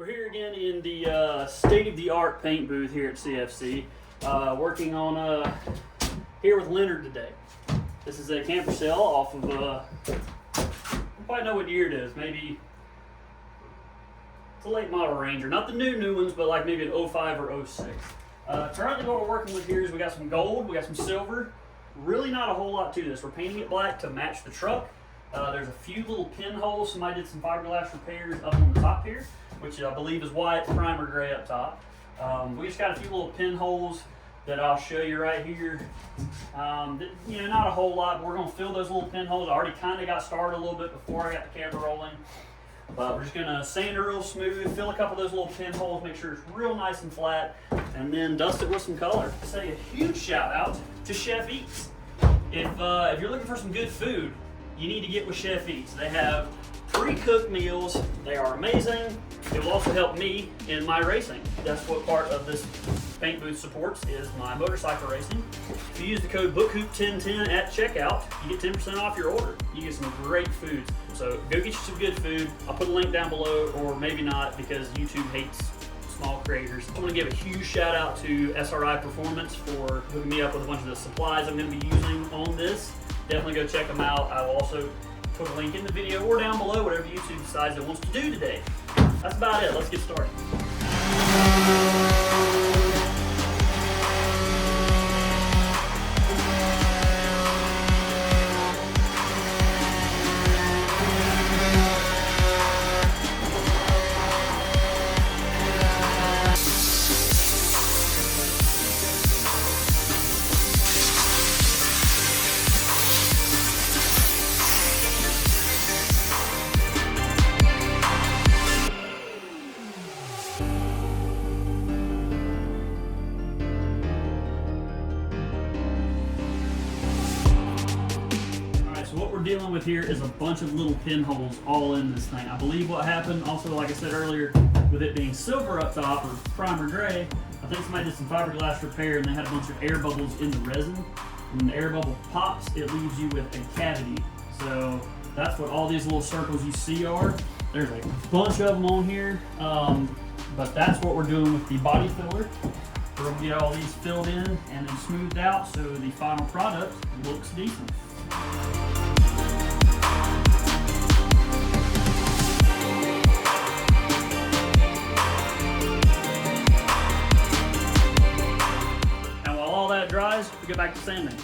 We're here again in the state-of-the-art paint booth here at CFC, working on here with Leonard today. This is a camper cell off of, I don't quite know what year it is, maybe it's a late model Ranger. Not the new ones, but like maybe an 05 or 06. Currently what we're working with here is we got some gold, we got some silver, really not a whole lot to this. We're painting it black to match the truck. There's a few little pinholes. Somebody did some fiberglass repairs up on the top here, which I believe is why it's primer gray up top. We just got a few little pinholes that I'll show you right here. You know, not a whole lot, but we're gonna fill those little pinholes. I already kind of got started a little bit before I got the camera rolling. But we're just gonna sand it real smooth, fill a couple of those little pinholes, make sure it's real nice and flat, and then dust it with some color. Say a huge shout out to Chef Eats. If you're looking for some good food, you need to get with Chef Eats. They have pre-cooked meals. They are amazing. It will also help me in my racing. That's what part of this paint booth supports, is my motorcycle racing. If you use the code BOOKHOOP1010 at checkout, you get 10% off your order. You get some great food. So go get you some good food. I'll put a link down below, or maybe not, because YouTube hates small creators. I want to give a huge shout out to SRI Performance for hooking me up with a bunch of the supplies I'm going to be using on this. Definitely go check them out. I will also put a link in the video or down below, whatever YouTube decides it wants to do today. That's about it. Let's get started. Dealing with here is a bunch of little pinholes all in this thing. I believe what happened, also like I said earlier, with it being silver up top or primer gray, I think somebody did some fiberglass repair and they had a bunch of air bubbles in the resin. When the air bubble pops, it leaves you with a cavity. So that's what all these little circles you see are. There's a bunch of them on here, but that's what we're doing with the body filler. We're going to get all these filled in and then smoothed out so the final product looks decent. Dries, we go back to sanding.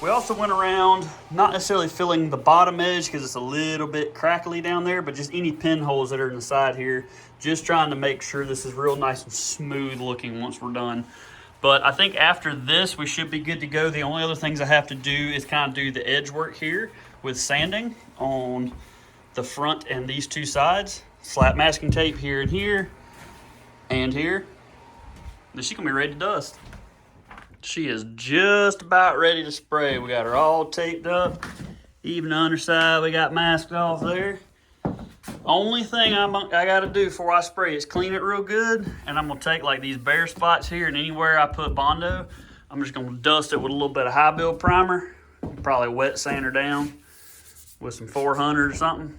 We also went around, not necessarily filling the bottom edge because it's a little bit crackly down there, but just any pinholes that are in the side here, just trying to make sure this is real nice and smooth looking once we're done. But I think after this, we should be good to go. The only other things I have to do is kind of do the edge work here with sanding on the front and these two sides. Slap masking tape here and here and here. Then she's gonna be ready to dust. She is just about ready to spray. We got her all taped up. Even the underside we got masked off there. Only thing I gotta do before I spray is clean it real good, and I'm gonna take like these bare spots here and anywhere I put Bondo, I'm just gonna dust it with a little bit of high build primer, probably wet sand her down with some 400 or something.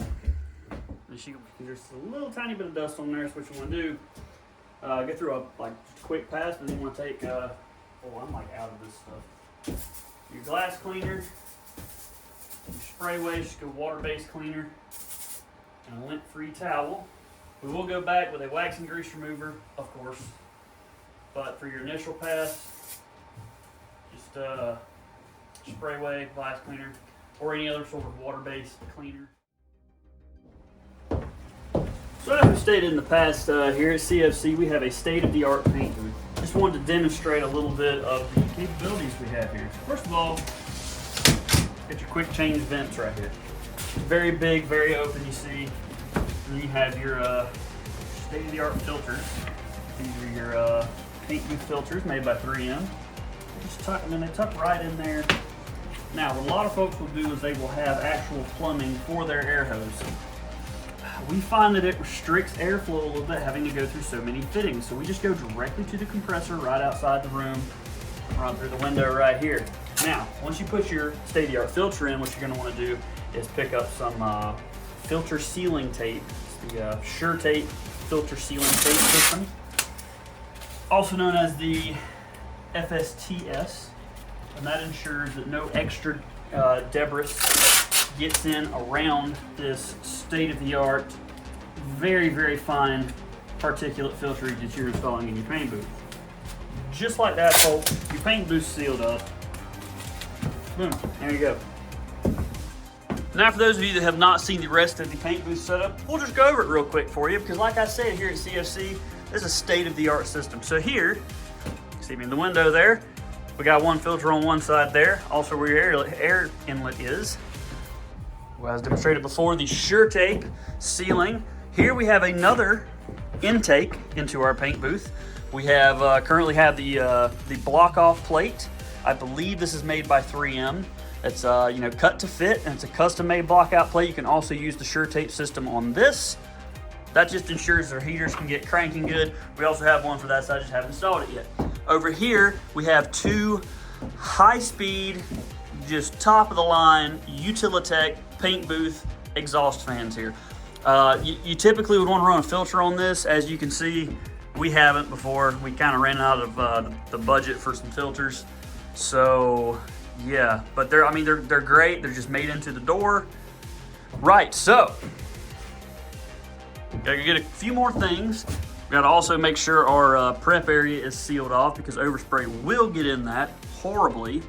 And there's a little tiny bit of dust on there, so what you wanna do, get through a quick pass, and then you wanna take, oh, I'm like out of this stuff. Your glass cleaner, your spray waste, go water-based cleaner, and a lint-free towel. We will go back with a wax and grease remover, of course, but for your initial pass, just spray away, glass cleaner, or any other sort of water-based cleaner. So as we stated in the past, here at CFC, we have a state-of-the-art paint booth. Just wanted to demonstrate a little bit of the capabilities we have here. First of all, get your quick change vents right here. Very big, very open, you see. And you have your state-of-the-art filters. These are your paint booth filters made by 3M. Just tuck them in, they tuck right in there Now, what a lot of folks will do is they will have actual plumbing for their air hose. We find that it restricts airflow a little bit having to go through so many fittings. So we just go directly to the compressor right outside the room, run through the window right here. Now, once you put your state-of-the-art filter in, what you're gonna wanna do is pick up some filter sealing tape. It's the Sure Tape filter sealing tape system, also known as the FSTS. And that ensures that no extra debris gets in around this state-of-the-art, very, very fine particulate filter that you're installing in your paint booth. Just like that, folks, your paint booth's sealed up. Boom, there you go. Now, for those of you that have not seen the rest of the paint booth setup, we'll just go over it real quick for you, because like I said, here at CFC, this is a state-of-the-art system. So here, see me in the window there, we got one filter on one side there, also where your air inlet is. Well, as demonstrated before, the Sure Tape sealing. Here we have another intake into our paint booth. We have currently have the block-off plate. I believe this is made by 3M. It's cut to fit, and it's a custom-made block-out plate. You can also use the Sure Tape system on this. That just ensures their heaters can get cranking good. We also have one for that side, just haven't installed it yet. Over here, we have two high-speed, just top-of-the-line Utilitech paint booth exhaust fans here. You typically would want to run a filter on this. As you can see, we haven't before. We kind of ran out of the budget for some filters. So, yeah, but they're great. They're just made into the door. Right, so, gotta get a few more things. We gotta also make sure our prep area is sealed off, because overspray will get in that horribly.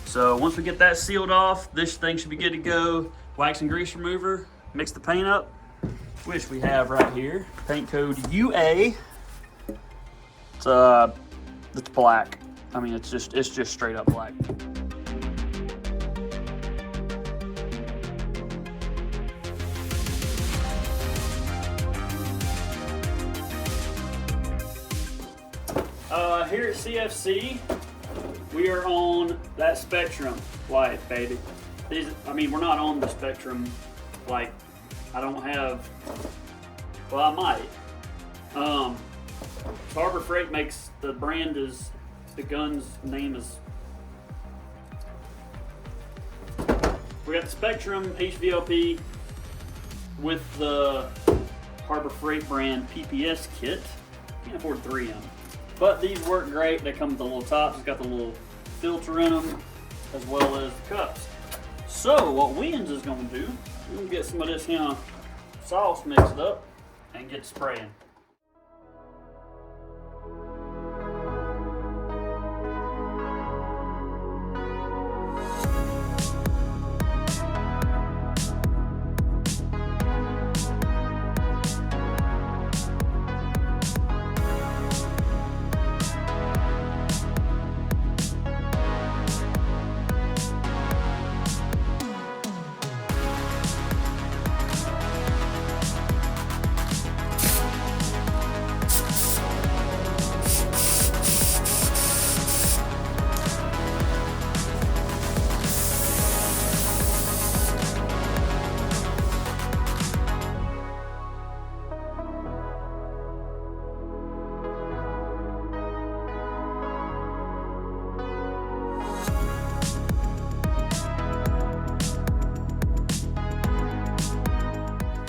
So once we get that sealed off, this thing should be good to go. Wax and grease remover, mix the paint up, which we have right here. Paint code UA. It's black. I mean, it's just straight up black. Here at CFC, we are on that Spectrum light, baby. We're not on the Spectrum, like, I don't have, well, I might. Harbor Freight makes, the brand is, the gun's name is, we got the Spectrum HVLP with the Harbor Freight brand PPS kit. Can't afford 3M. But these work great. They come with the little tops. It's got the little filter in them, as well as the cups. So what Wins is going to do, we're going to get some of this here sauce mixed up and get spraying.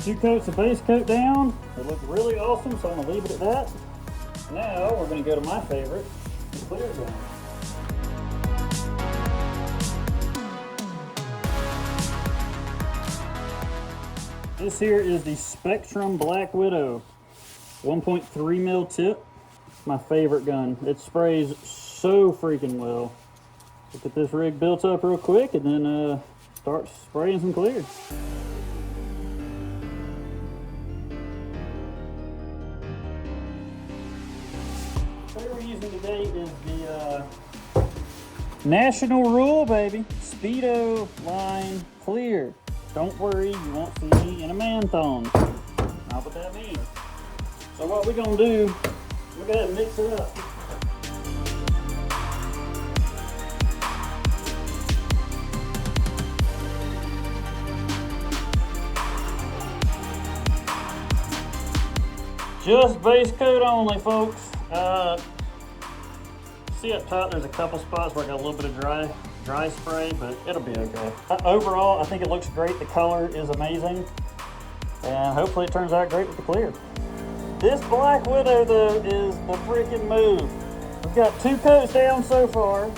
Two coats of base coat down. It looks really awesome, so I'm gonna leave it at that. Now we're gonna go to my favorite, the clear gun. This here is the Spectrum Black Widow 1.3 mil tip. My favorite gun. It sprays so freaking well. We'll get this rig built up real quick and then start spraying some clear. What we're using today is the national rule, baby. Speedo line clear. Don't worry, you won't see me in a man thong. Not what that means. So what we're gonna do, we're gonna mix it up. Just base coat only, folks. See up top, there's a couple spots where I got a little bit of dry spray, but it'll be okay. Overall, I think it looks great. The color is amazing, and hopefully it turns out great with the clear. This Black Widow, though, is the freaking move. We've got 2 coats down so far.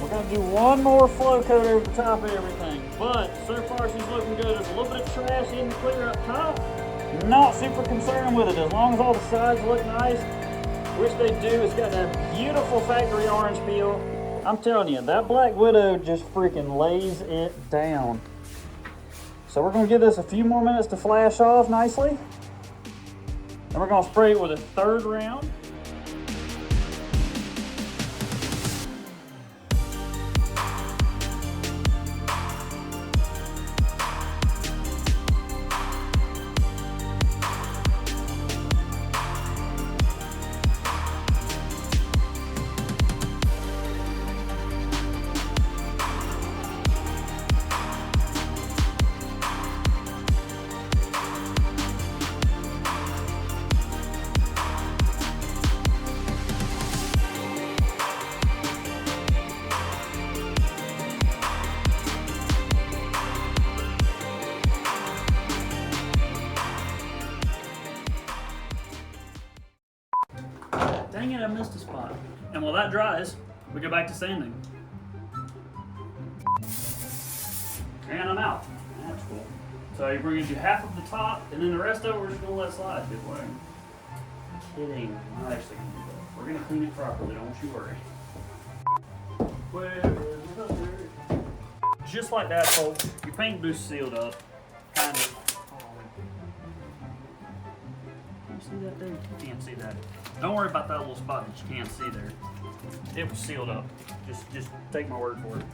We're gonna do one more flow coat over the top of everything, but so far she's looking good. There's a little bit of trash in the clear up top. Not super concerned with it, as long as all the sides look nice, which they do. It's got that beautiful factory orange peel. I'm telling you, that Black Widow just freaking lays it down. So we're gonna give this a few more minutes to flash off nicely. And we're gonna spray it with a 3rd round. Dang it, I missed a spot. And while that dries, we go back to sanding. And I'm out. That's cool. So we're going to do half of the top, and then the rest of it we're just going to let slide. Good way. Kidding. I'm not actually going to do that. We're going to clean it properly, don't you worry. Just like that, folks. Your paint booth's sealed up. Kind of. Can you see that there? You can't see that. Don't worry about that little spot that you can't see there. It was sealed up. Just take my word for it.